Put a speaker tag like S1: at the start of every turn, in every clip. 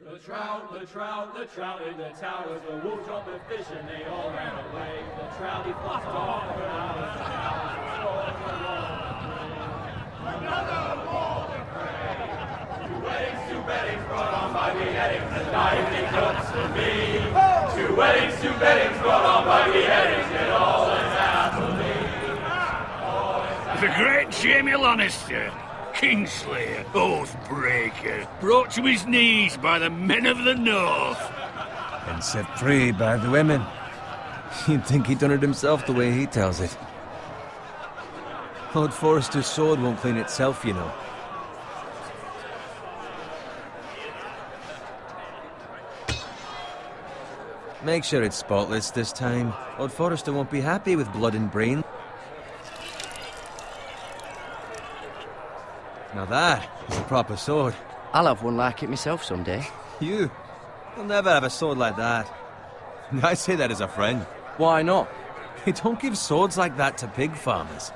S1: The trout in the towers, the wolves jumped the fish and they all ran away. The trout he flopped off for hours and hours, another wall to pray. Two weddings brought on by beheadings, the night becomes to me. Two weddings brought on by beheadings, and all is happily.
S2: The great Jamie Lannister, Kingslayer, Oathbreaker, brought to his knees by the men of the North.
S3: And set free by the women. You'd think he'd done it himself the way he tells it. Lord Forrester's sword won't clean itself, you know. Make sure it's spotless this time. Lord Forrester won't be happy with blood and brain. Now that is a proper sword.
S4: I'll have one like it myself someday.
S3: You'll never have a sword like that. I say that as a friend.
S4: Why not?
S3: You don't give swords like that to pig farmers.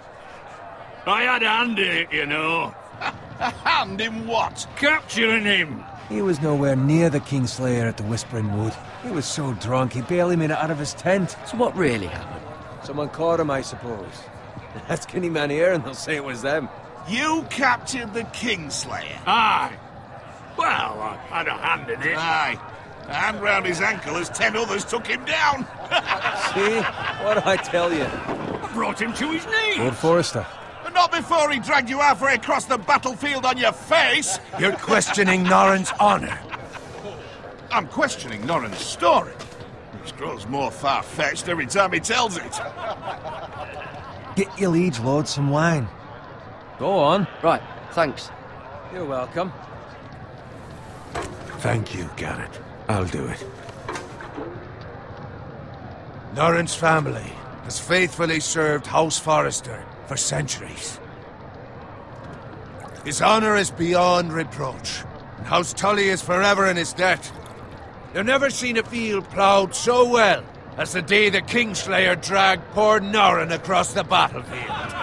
S2: I had a hand in it, you know.
S5: A hand in what?
S2: Capturing him.
S3: He was nowhere near the Kingslayer at the Whispering Wood. He was so drunk he barely made it out of his tent.
S4: So what really happened?
S3: Someone caught him, I suppose. Ask any man here and they'll say it was them.
S5: You captured the Kingslayer?
S2: Aye. Well, I had a hand in it.
S5: Aye. A hand round his ankle as 10 others took him down.
S3: See? What did I tell you?
S2: I brought him to his knees.
S3: Lord Forrester.
S5: But not before he dragged you halfway across the battlefield on your face.
S3: You're questioning Norrin's honor.
S5: I'm questioning Norrin's story, which grows more far-fetched every time he tells it.
S3: Get your liege lord some wine. Go on.
S4: Right, thanks.
S3: You're welcome.
S6: Thank you, Garrett. I'll do it. Norrin's family has faithfully served House Forrester for centuries. His honor is beyond reproach, and House Tully is forever in his debt. They've never seen a field ploughed so well as the day the Kingslayer dragged poor Norrin across the battlefield.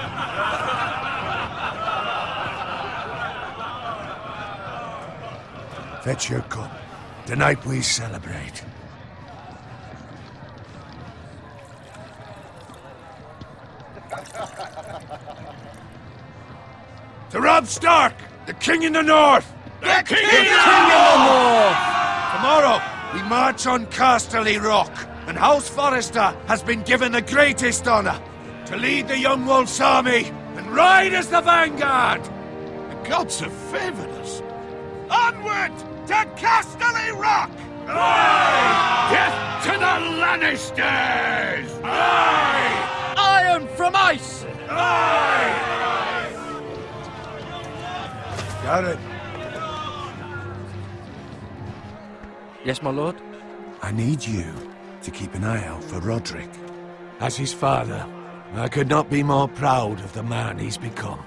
S6: Fetch your cup. Tonight we celebrate. To Robb Stark, the King in the North!
S5: The King in
S3: King in the North!
S6: Tomorrow, we march on Casterly Rock, and House Forrester has been given the greatest honor to lead the Young Wolf's army and ride as the vanguard!
S5: The gods have favored us. Onward to Casterly Rock!
S2: Aye! Death to the Lannisters! Aye!
S4: Iron from ice!
S2: Aye!
S6: Garrett,
S4: Yes, my lord?
S6: I need you to keep an eye out for Roderick. As his father, I could not be more proud of the man he's become.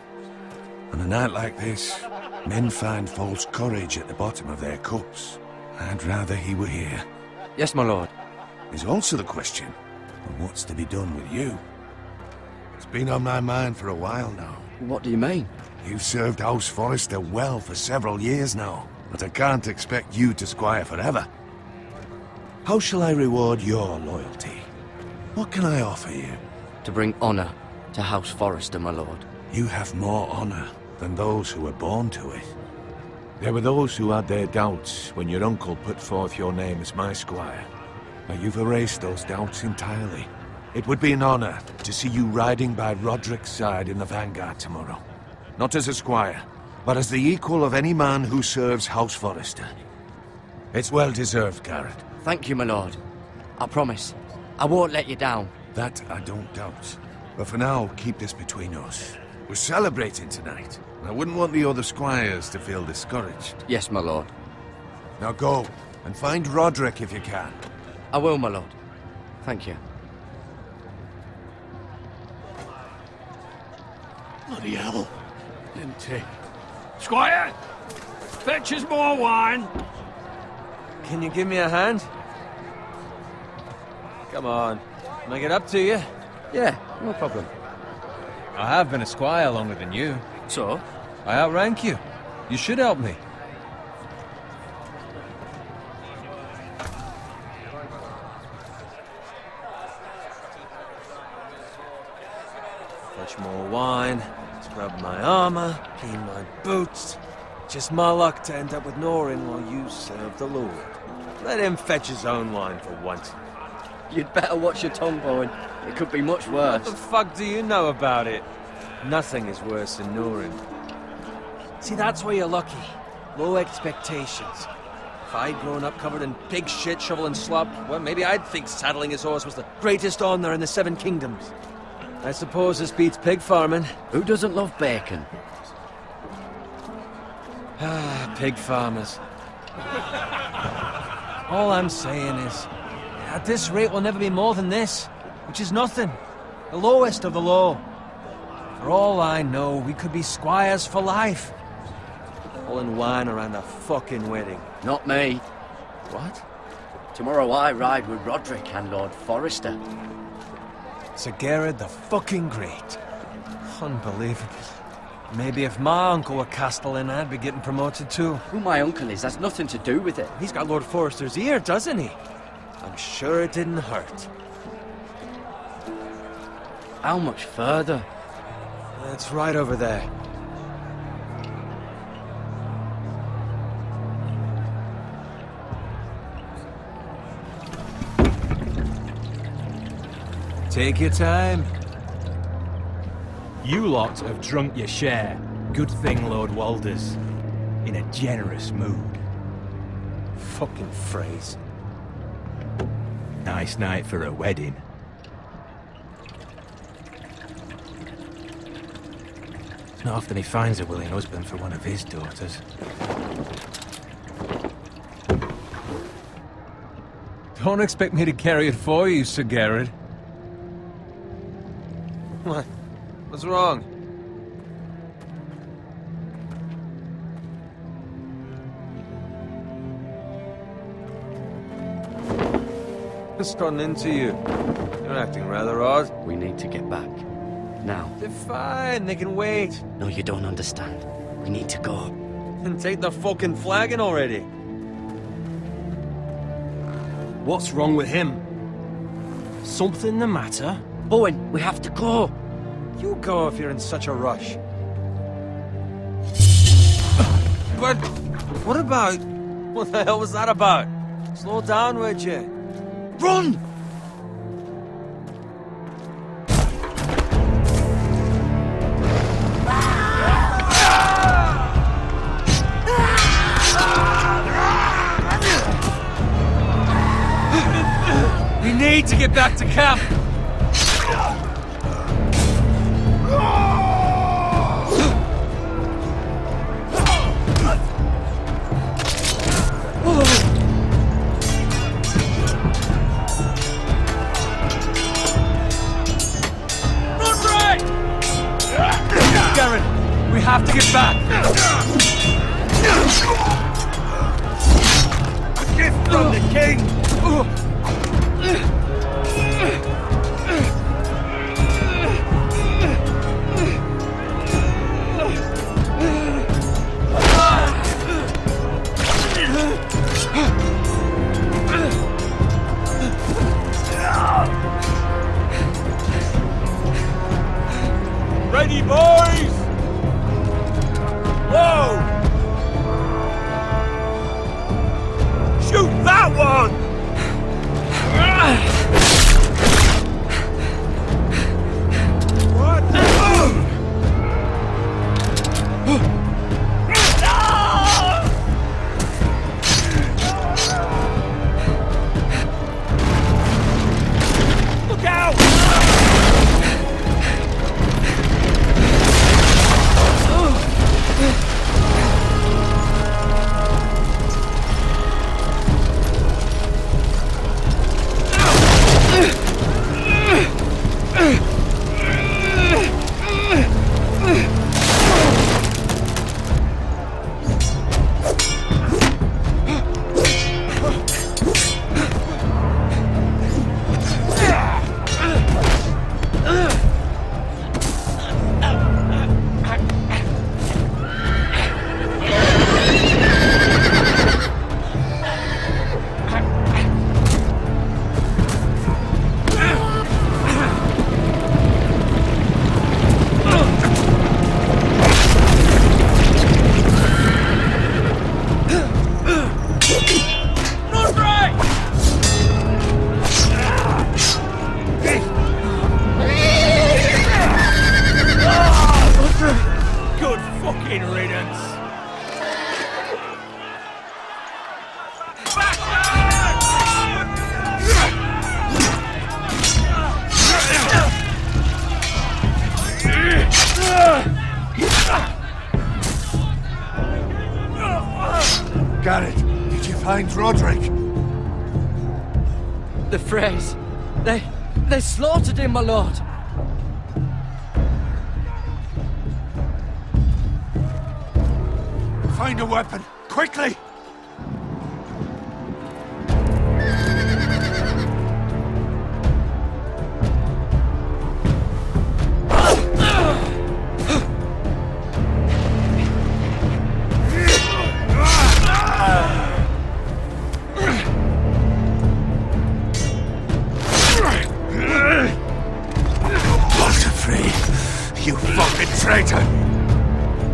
S6: On a night like this, men find false courage at the bottom of their cups. I'd rather he were here.
S4: Yes, my lord.
S6: There's also the question of what's to be done with you. It's been on my mind for a while now.
S4: What do you mean?
S6: You've served House Forrester well for several years now, but I can't expect you to squire forever. How shall I reward your loyalty? What can I offer you?
S4: To bring honor to House Forrester, my lord.
S6: You have more honor than those who were born to it. There were those who had their doubts when your uncle put forth your name as my squire. But you've erased those doubts entirely. It would be an honor to see you riding by Roderick's side in the vanguard tomorrow. Not as a squire, but as the equal of any man who serves House Forrester. It's well deserved, Garrett.
S4: Thank you, my lord. I promise. I won't let you down.
S6: That I don't doubt. But for now, keep this between us. We're celebrating tonight. I wouldn't want the other squires to feel discouraged.
S4: Yes, my lord.
S6: Now go, and find Roderick if you can.
S4: I will, my lord. Thank you.
S2: Bloody hell. Empty. Squire! Fetch us more wine!
S3: Can you give me a hand? Come on. Can I get up to you?
S4: Yeah, no problem.
S3: I have been a squire longer than you.
S4: So?
S3: I outrank you. You should help me. Fetch more wine, scrub my armor, clean my boots. Just my luck to end up with Norin while you serve the Lord. Let him fetch his own wine for once.
S4: You'd better watch your tongue, Bowen. It could be much
S3: What
S4: worse.
S3: the fuck do you know about it? Nothing is worse than Norin. See, that's why you're lucky. Low expectations. If I'd grown up covered in pig shit, shoveling slop, well, maybe I'd think saddling his horse was the greatest honor in the Seven Kingdoms. I suppose this beats pig farming.
S4: Who doesn't love bacon?
S3: Ah, pig farmers. All I'm saying is, at this rate we'll never be more than this, which is nothing. The lowest of the low. For all I know, we could be squires for life. Pulling wine around a fucking wedding.
S4: Not me.
S3: What?
S4: Tomorrow I ride with Roderick and Lord Forrester.
S3: Sir Gerard the fucking Great. Unbelievable. Maybe if my uncle were Castellan, I'd be getting promoted too.
S4: Who my uncle is has nothing to do with it.
S3: He's got Lord Forrester's ear, doesn't he? I'm sure it didn't hurt.
S4: How much further?
S3: It's right over there. Take your time.
S7: You lot have drunk your share. Good thing Lord Walder's in a generous mood.
S3: Fucking phrase.
S7: Nice night for a wedding. It's not often he finds a willing husband for one of his daughters.
S3: Don't expect me to carry it for you, Sir Gerard. What? What's wrong? Just run into you. You're acting rather odd.
S4: We need to get back. Now.
S3: They're fine, they can wait.
S4: No, you don't understand. We need to go.
S3: And take the fucking flagon already.
S7: What's wrong with him? Something the matter?
S4: Bowen, we have to go.
S3: You go if you're in such a rush. But what about... What the hell was that about? Slow down, would you?
S4: Run!
S3: We need to get back to camp! We have to get back! A gift from the king! Ready, boys! Whoa! Shoot that one! What? Look out!
S5: find Roderick.
S4: The Freys. They slaughtered him, my lord.
S5: Find a weapon, quickly! You fucking traitor!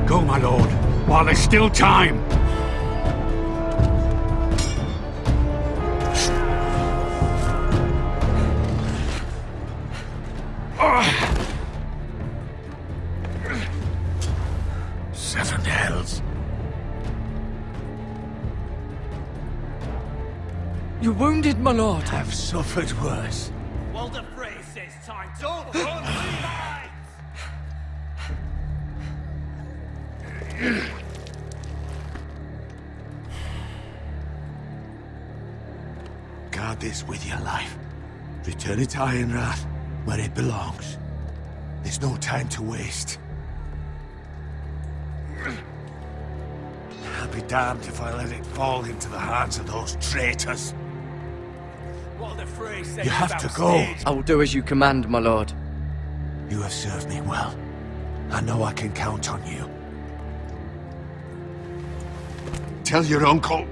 S2: Go, my lord, while there's still time.
S5: Seven hells.
S4: You're wounded, my lord.
S5: I've suffered worse.
S1: Walder Frey says time. Don't run, Levites!
S5: Guard this with your life. Return it to Ironrath, where it belongs. There's no time to waste. I'll be damned if I let it fall into the hands of those traitors.
S1: Walder Frey says
S5: You have to go.
S4: I will do as you command, my lord.
S5: You have served me well. I know I can count on you. Tell your uncle.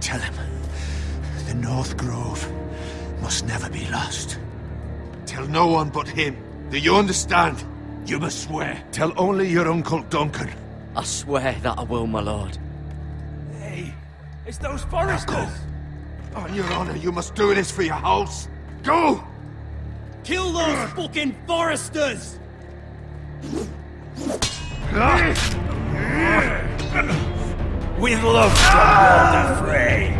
S5: Tell him. The North Grove must never be lost. Tell no one but him. Do you understand? You must swear. Tell only your Uncle Duncan.
S4: I swear that I will, my lord.
S1: Hey, it's those
S5: Now
S1: foresters!
S5: go. On your honor, you must do this for your house. Go!
S1: Kill those fucking foresters!
S2: With love from Walder Frey.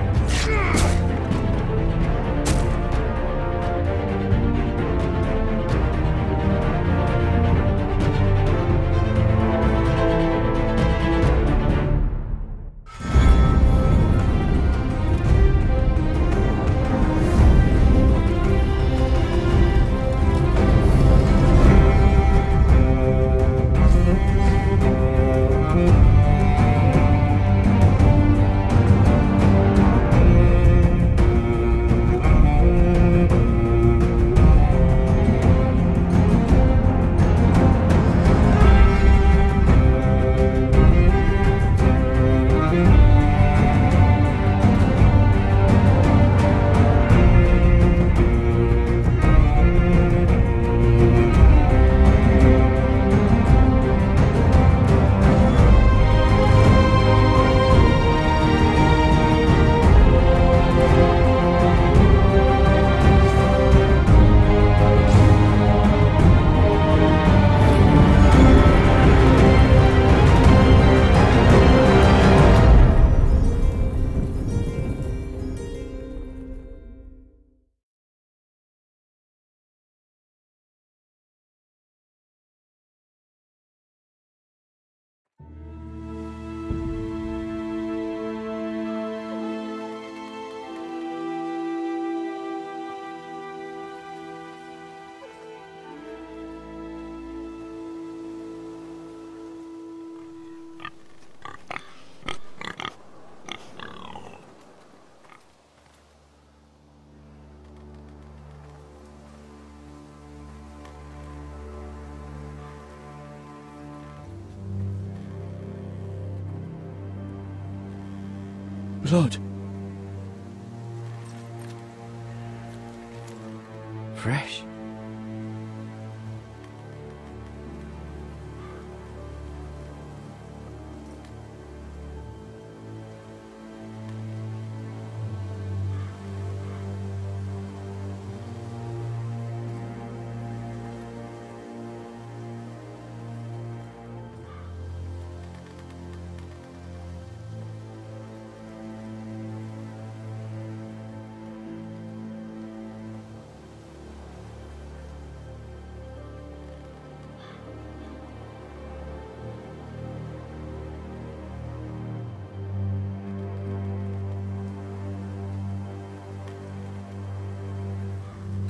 S4: Lord. Fresh.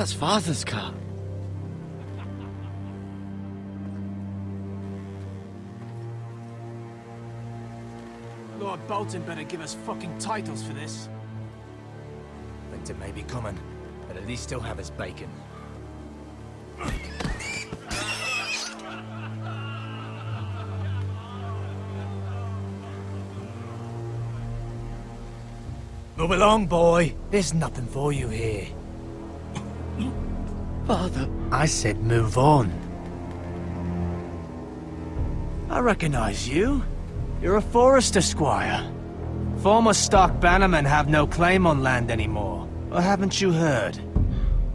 S4: That's Father's car.
S7: Lord Bolton better give us fucking titles for this. Winter may be coming, but at least he'll have his bacon. Move along, boy. There's nothing for you here.
S4: Father.
S7: I said move on. I recognize you. You're a Forester squire. Former Stark bannermen have no claim on land anymore. Or haven't you heard?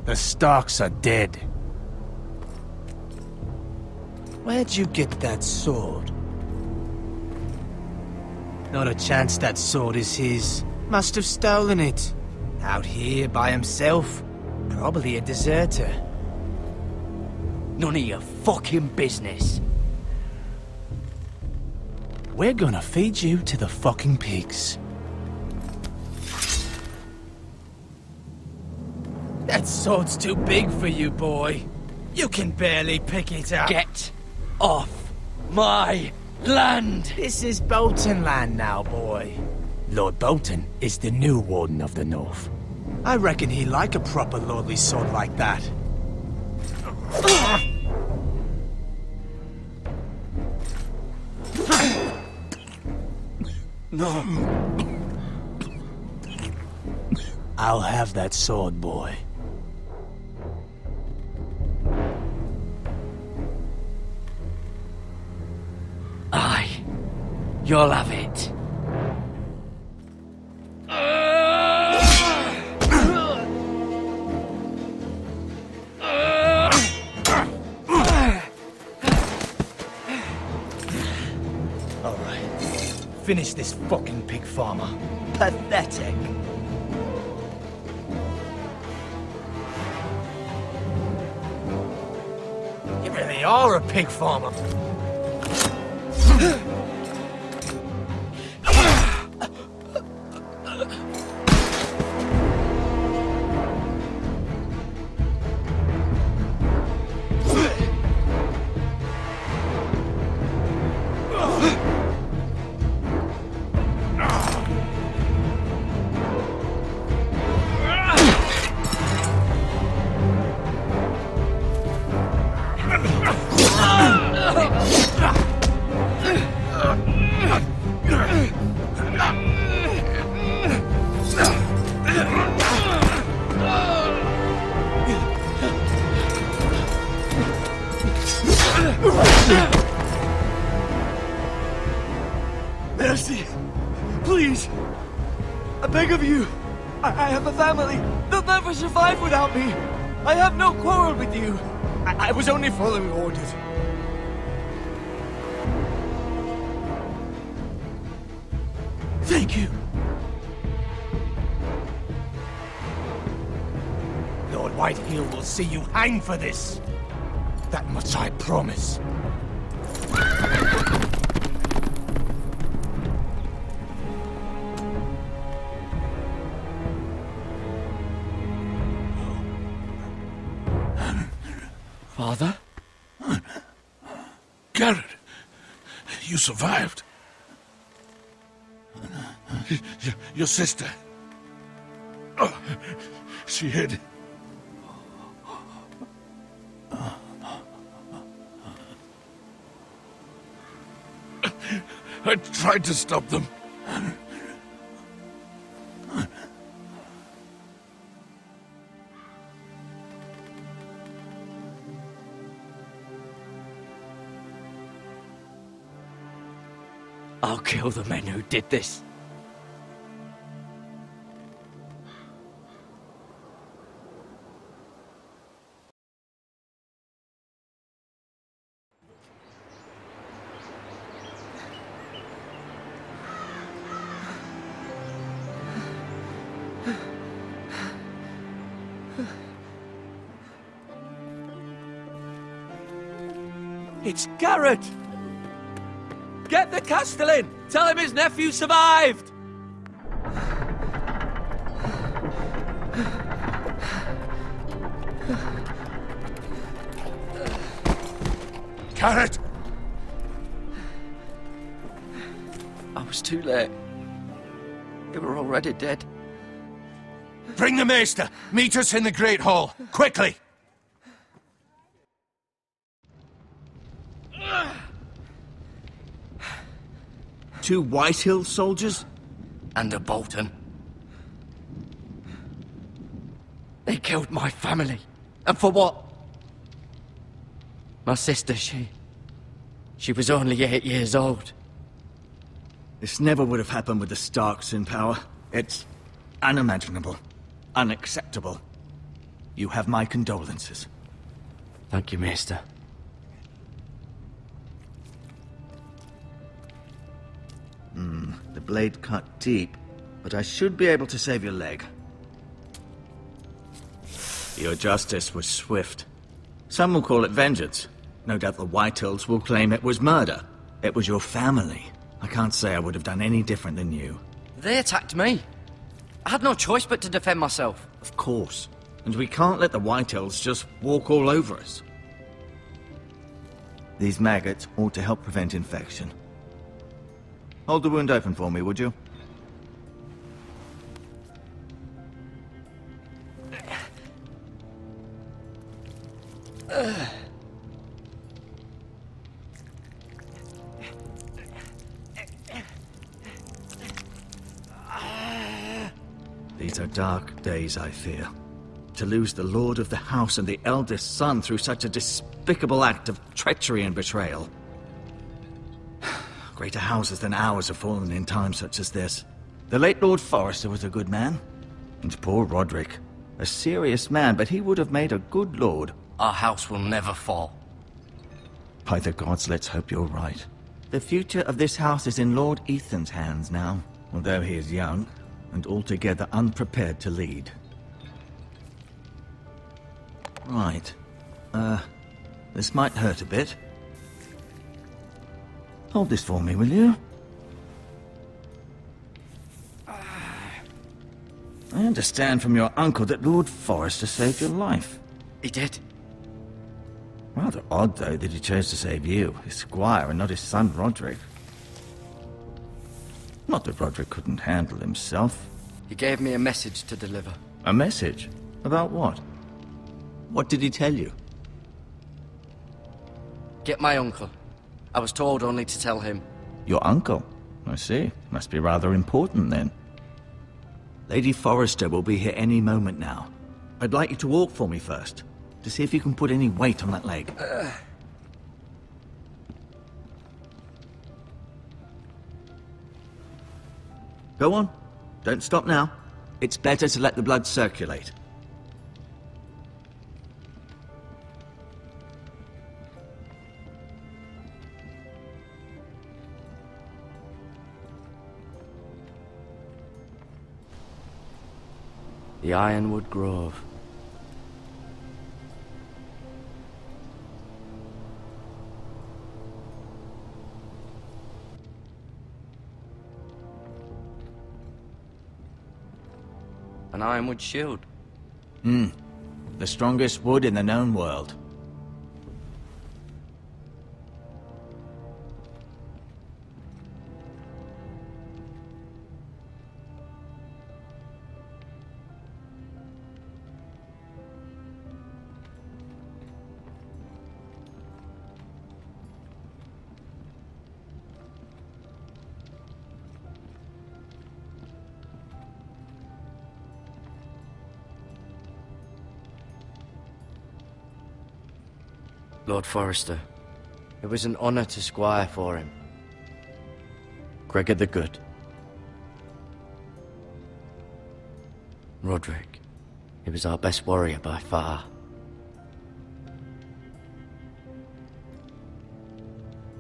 S7: The Starks are dead. Where'd you get that sword? Not a chance that sword is his. Must have stolen it. Out here by himself. Probably a deserter.
S4: None of your fucking business.
S7: We're gonna feed you to the fucking pigs. That sword's too big for you, boy. You can barely pick it up.
S4: Get off my land!
S7: This is Bolton land now, boy. Lord Bolton is the new Warden of the North. I reckon he'd like a proper lordly sword like that.
S4: No.
S7: I'll have that sword, boy.
S4: Aye. You'll have it.
S7: Finish this fucking pig farmer.
S4: Pathetic.
S7: You really are a pig farmer.
S3: Mercy! Please! I beg of you! I have a family! They'll never survive without me! I have no quarrel with you! I was only following orders. Thank you!
S7: Lord Whitehill will see you hang for this. That much I promise.
S4: Father?
S2: Garrett, you survived. Your sister. Oh, she hid. I tried to stop them.
S4: I'll kill the men who did this.
S3: It's Garrett! Get the Castellan! Tell him his nephew survived!
S5: Carrot!
S4: I was too late. They were already dead.
S5: Bring the maester! Meet us in the Great Hall! Quickly!
S8: Two Whitehill soldiers?
S4: And a Bolton. They killed my family. And for what? My sister, she was only 8 years old.
S8: This never would have happened with the Starks in power. It's unimaginable. Unacceptable. You have my condolences.
S4: Thank you, Maester.
S8: The blade cut deep, but I should be able to save your leg. Your justice was swift. Some will call it vengeance. No doubt the Whitehills will claim it was murder. It was your family. I can't say I would have done any different than you.
S4: They attacked me. I had no choice but to defend myself.
S8: Of course. And we can't let the Whitehills just walk all over us. These maggots ought to help prevent infection. Hold the wound open for me, would you? These are dark days, I fear. To lose the lord of the house and the eldest son through such a despicable act of treachery and betrayal. Greater houses than ours have fallen in times such as this. The late Lord Forrester was a good man. And poor Roderick. A serious man, but he would have made a good lord.
S4: Our house will never fall.
S8: By the gods, let's hope you're right. The future of this house is in Lord Ethan's hands now, although he is young and altogether unprepared to lead. Right. This might hurt a bit. Hold this for me, will you? I understand from your uncle that Lord Forrester saved your life.
S4: He did.
S8: Rather odd, though, that he chose to save you, his squire, and not his son Roderick. Not that Roderick couldn't handle himself.
S4: He gave me a message to deliver.
S8: A message? About what? What did he tell you?
S4: Get my uncle. I was told only to tell him.
S8: Your uncle? I see. Must be rather important, then. Lady Forrester will be here any moment now. I'd like you to walk for me first, to see if you can put any weight on that leg. Go on. Don't stop now. It's better to let the blood circulate.
S4: The Ironwood Grove. An ironwood shield.
S8: The strongest wood in the known world.
S4: Lord Forrester. It was an honor to squire for him. Gregor the Good. Roderick. He was our best warrior by far.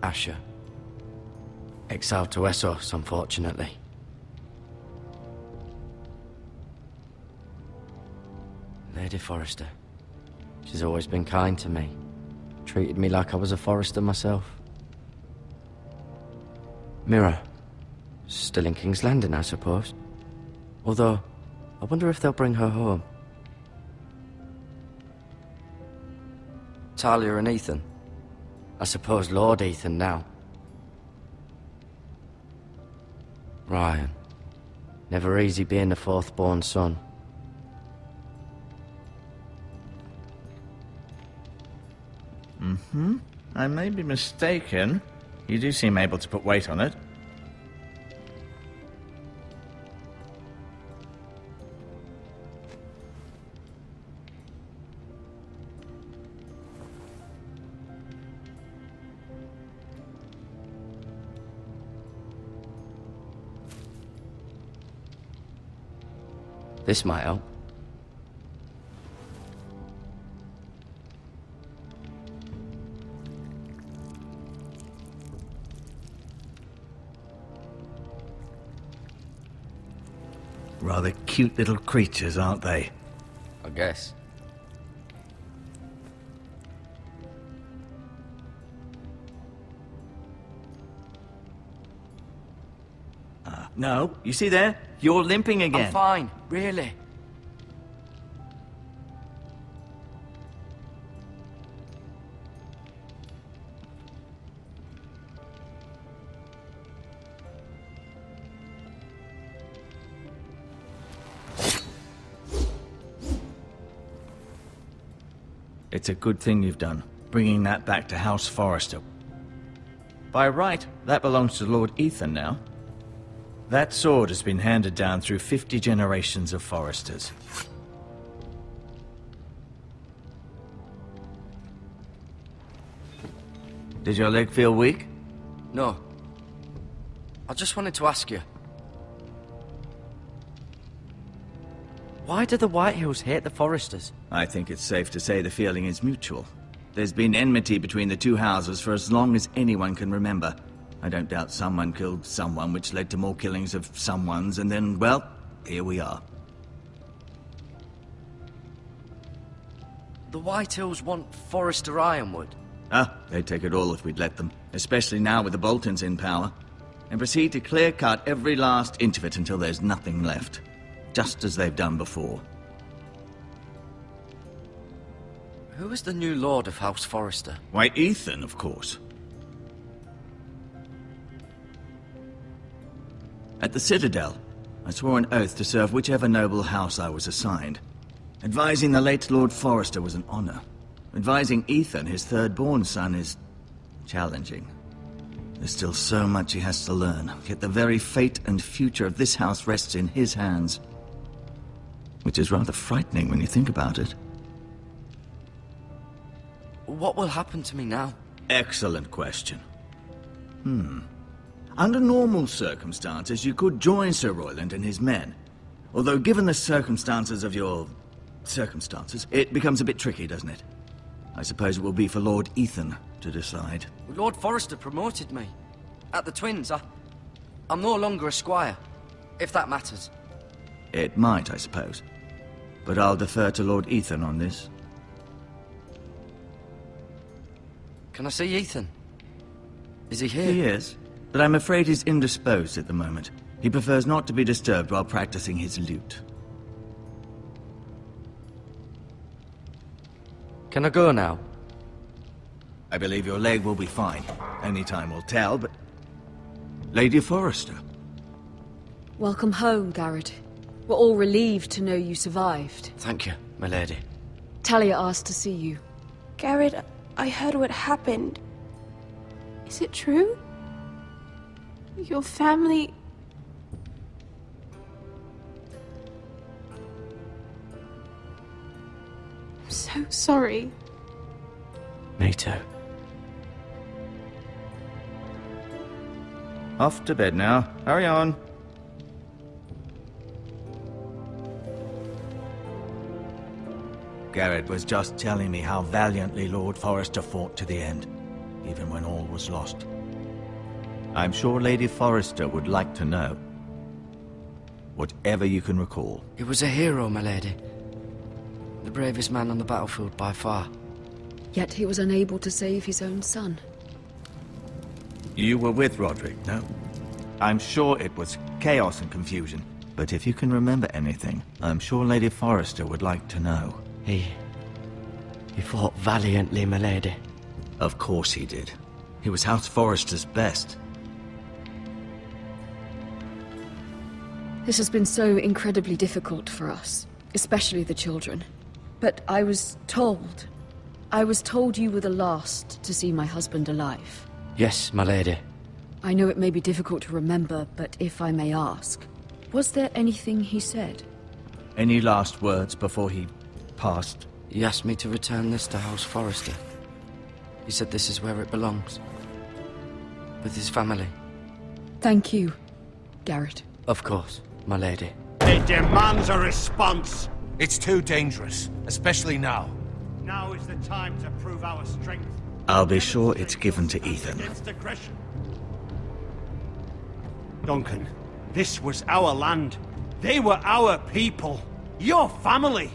S4: Asher. Exiled to Essos, unfortunately. Lady Forrester. She's always been kind to me. Treated me like I was a Forrester myself. Mira. Still in King's Landing, I suppose. Although, I wonder if they'll bring her home. Talia and Ethan. I suppose Lord Ethan now. Ryan. Never easy being the fourth-born son.
S8: I may be mistaken. You do seem able to put weight on it.
S4: This might help.
S8: Rather cute little creatures, aren't they?
S4: I guess.
S8: No, you see there? You're limping again.
S4: I'm fine, really.
S8: It's a good thing you've done, bringing that back to House Forrester. By right, that belongs to Lord Ethan now. That sword has been handed down through 50 generations of Forresters. Did your leg feel weak?
S4: No. I just wanted to ask you. Why do the Whitehills hate the Forresters?
S8: I think it's safe to say the feeling is mutual. There's been enmity between the two houses for as long as anyone can remember. I don't doubt someone killed someone, which led to more killings of someones, and then, well, here we are.
S4: The Whitehills want Forrester Ironwood.
S8: They'd take it all if we'd let them, especially now with the Boltons in power, and proceed to clear-cut every last inch of it until there's nothing left, just as they've done before.
S4: Who is the new Lord of House Forrester?
S8: Why, Ethan, of course. At the Citadel, I swore an oath to serve whichever noble house I was assigned. Advising the late Lord Forrester was an honor. Advising Ethan, his third-born son, is challenging. There's still so much he has to learn, yet the very fate and future of this house rests in his hands. Which is rather frightening when you think about it.
S4: What will happen to me now?
S8: Excellent question. Under normal circumstances, you could join Sir Royland and his men. Although given the circumstances of your circumstances, it becomes a bit tricky, doesn't it? I suppose it will be for Lord Ethan to decide.
S4: Lord Forrester promoted me. At the Twins, I'm no longer a squire, if that matters.
S8: It might, I suppose. But I'll defer to Lord Ethan on this.
S4: Can I see Ethan? Is he here?
S8: He is, but I'm afraid he's indisposed at the moment. He prefers not to be disturbed while practicing his lute.
S4: Can I go now?
S8: I believe your leg will be fine. Only time will tell, but... Lady Forrester.
S9: Welcome home, Garrett. We're all relieved to know you survived.
S4: Thank you, my lady.
S9: Talia asked to see you.
S10: Garrett, I heard what happened. Is it true? Your family... I'm so sorry.
S4: Me too.
S8: Off to bed now. Hurry on. Garrett was just telling me how valiantly Lord Forrester fought to the end, even when all was lost. I'm sure Lady Forrester would like to know. Whatever you can recall.
S4: He was a hero, my lady. The bravest man on the battlefield by far.
S9: Yet he was unable to save his own son.
S8: You were with Roderick, no? I'm sure it was chaos and confusion. But if you can remember anything, I'm sure Lady Forrester would like to know.
S4: He fought valiantly, my lady.
S8: Of course he did. He was House Forrester's best.
S9: This has been so incredibly difficult for us, especially the children. But I was told you were the last to see my husband alive.
S4: Yes, my lady.
S9: I know it may be difficult to remember, but if I may ask, was there anything he said?
S8: Any last words before he passed?
S4: He asked me to return this to House Forrester. He said this is where it belongs. With his family.
S9: Thank you, Garrett.
S4: Of course, my lady.
S11: It demands a response.
S5: It's too dangerous, especially now.
S11: Now is the time to prove our strength.
S8: I'll be sure it's given to Ethan.
S11: Against aggression. Duncan, this was our land. They were our people. Your family.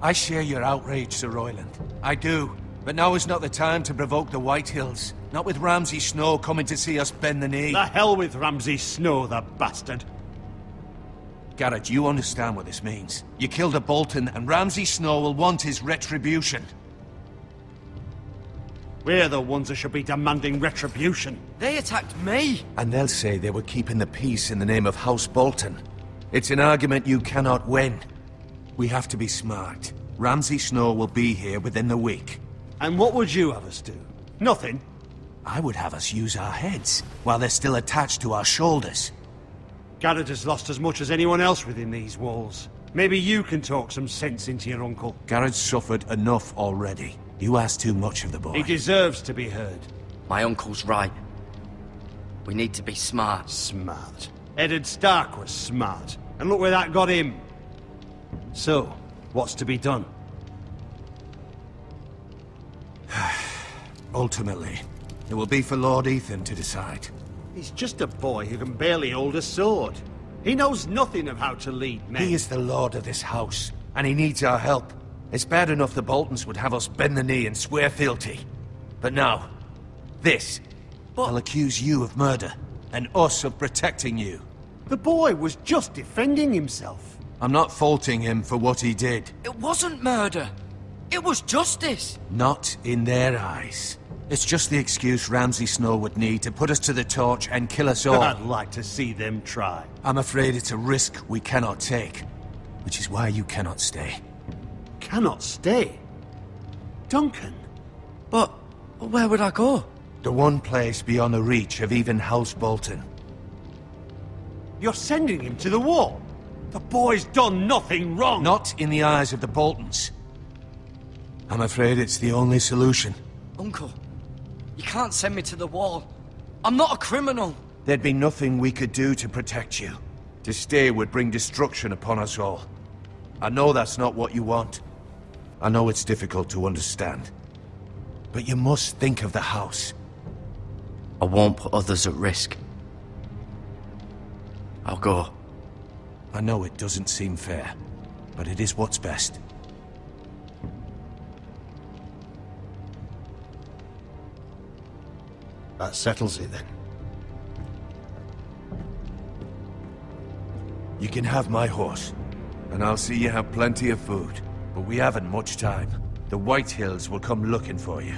S5: I share your outrage, Sir Royland. I do. But now is not the time to provoke the Whitehills. Not with Ramsay Snow coming to see us bend the knee.
S11: The hell with Ramsay Snow, the bastard.
S5: Garrett, you understand what this means. You killed a Bolton, and Ramsay Snow will want his retribution.
S11: We're the ones that should be demanding retribution.
S4: They attacked me!
S5: And they'll say they were keeping the peace in the name of House Bolton. It's an argument you cannot win. We have to be smart. Ramsay Snow will be here within the week.
S11: And what would you have us do? Nothing?
S5: I would have us use our heads, while they're still attached to our shoulders.
S11: Garrett has lost as much as anyone else within these walls. Maybe you can talk some sense into your uncle.
S5: Garrett's suffered enough already. You ask too much of the boy.
S11: He deserves to be heard.
S4: My uncle's right. We need to be smart.
S11: Smart. Eddard Stark was smart. And look where that got him. So, what's to be done?
S5: Ultimately, it will be for Lord Ethan to decide.
S11: He's just a boy who can barely hold a sword. He knows nothing of how to lead men.
S5: He is the lord of this house, and he needs our help. It's bad enough the Boltons would have us bend the knee and swear fealty. But now, this. They'll accuse you of murder, and us of protecting you.
S11: The boy was just defending himself.
S5: I'm not faulting him for what he did.
S4: It wasn't murder. It was justice.
S5: Not in their eyes. It's just the excuse Ramsay Snow would need to put us to the torch and kill us all.
S11: I'd like to see them try.
S5: I'm afraid it's a risk we cannot take. Which is why you cannot stay.
S11: Cannot stay? Duncan?
S4: But where would I go?
S5: The one place beyond the reach of even House Bolton.
S11: You're sending him to the wall? The boy's done nothing wrong!
S5: Not in the eyes of the Boltons. I'm afraid it's the only solution.
S4: Uncle, you can't send me to the wall. I'm not a criminal.
S5: There'd be nothing we could do to protect you. To stay would bring destruction upon us all. I know that's not what you want. I know it's difficult to understand. But you must think of the house.
S4: I won't put others at risk. I'll go.
S5: I know it doesn't seem fair, but it is what's best.
S11: That settles it then.
S5: You can have my horse, and I'll see you have plenty of food. But we haven't much time. The Whitehills will come looking for you.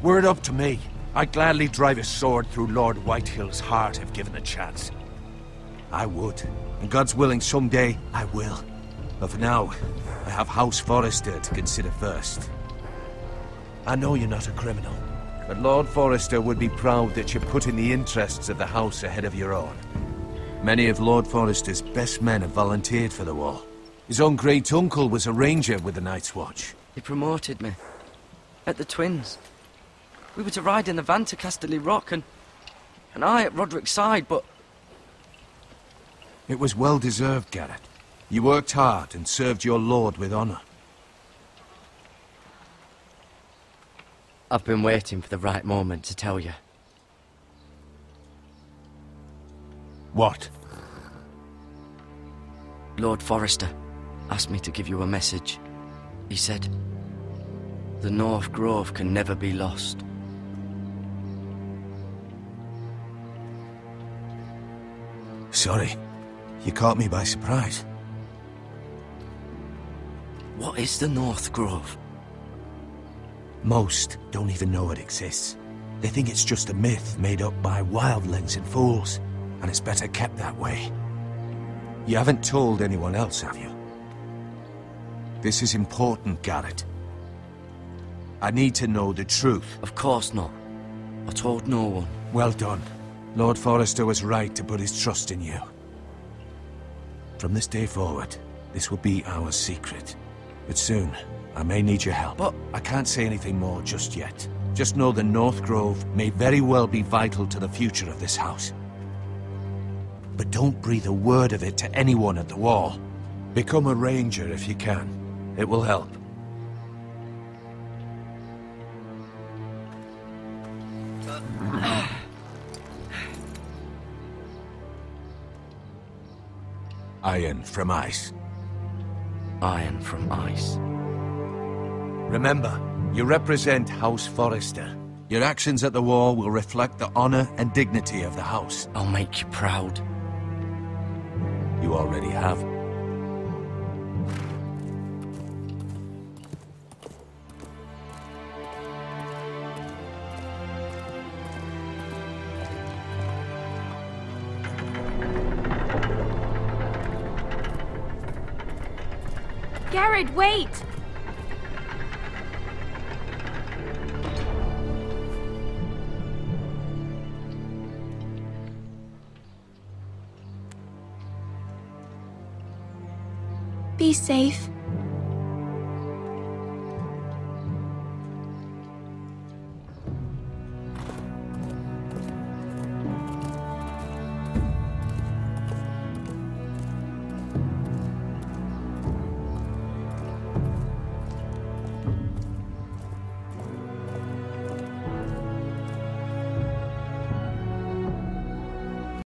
S5: Were it up to me, I'd gladly drive a sword through Lord Whitehill's heart if given a chance. I would. And God's willing, someday I will. But for now, I have House Forrester to consider first. I know you're not a criminal, but Lord Forrester would be proud that you're putting the interests of the house ahead of your own. Many of Lord Forrester's best men have volunteered for the war. His own great-uncle was a ranger with the Night's Watch.
S4: He promoted me. At the Twins. We were to ride in the van to Casterly Rock, and I at Roderick's side, but...
S5: It was well-deserved, Garrett. You worked hard and served your lord with honor.
S4: I've been waiting for the right moment to tell you.
S5: What?
S4: Lord Forrester asked me to give you a message. He said, the North Grove can never be lost.
S6: sorry. You caught me by surprise.
S4: What is the North Grove?
S6: Most don't even know it exists. They think it's just a myth made up by wildlings and fools, and it's better kept that way. You haven't told anyone else, have you? This is important, Garrett. I need to know the truth.
S4: Of course not. I told no one.
S6: Well done. Lord Forrester was right to put his trust in you. From this day forward, this will be our secret. But soon, I may need your help. But I can't say anything more just yet. Just know the North Grove may very well be vital to the future of this house. But don't breathe a word of it to anyone at the Wall. Become a ranger if you can. It will help. Iron from ice.
S4: Iron from ice.
S6: Remember, you represent House Forrester. Your actions at the war will reflect the honor and dignity of the house.
S4: I'll make you proud.
S6: You already have.
S10: Garrett, wait! Be safe.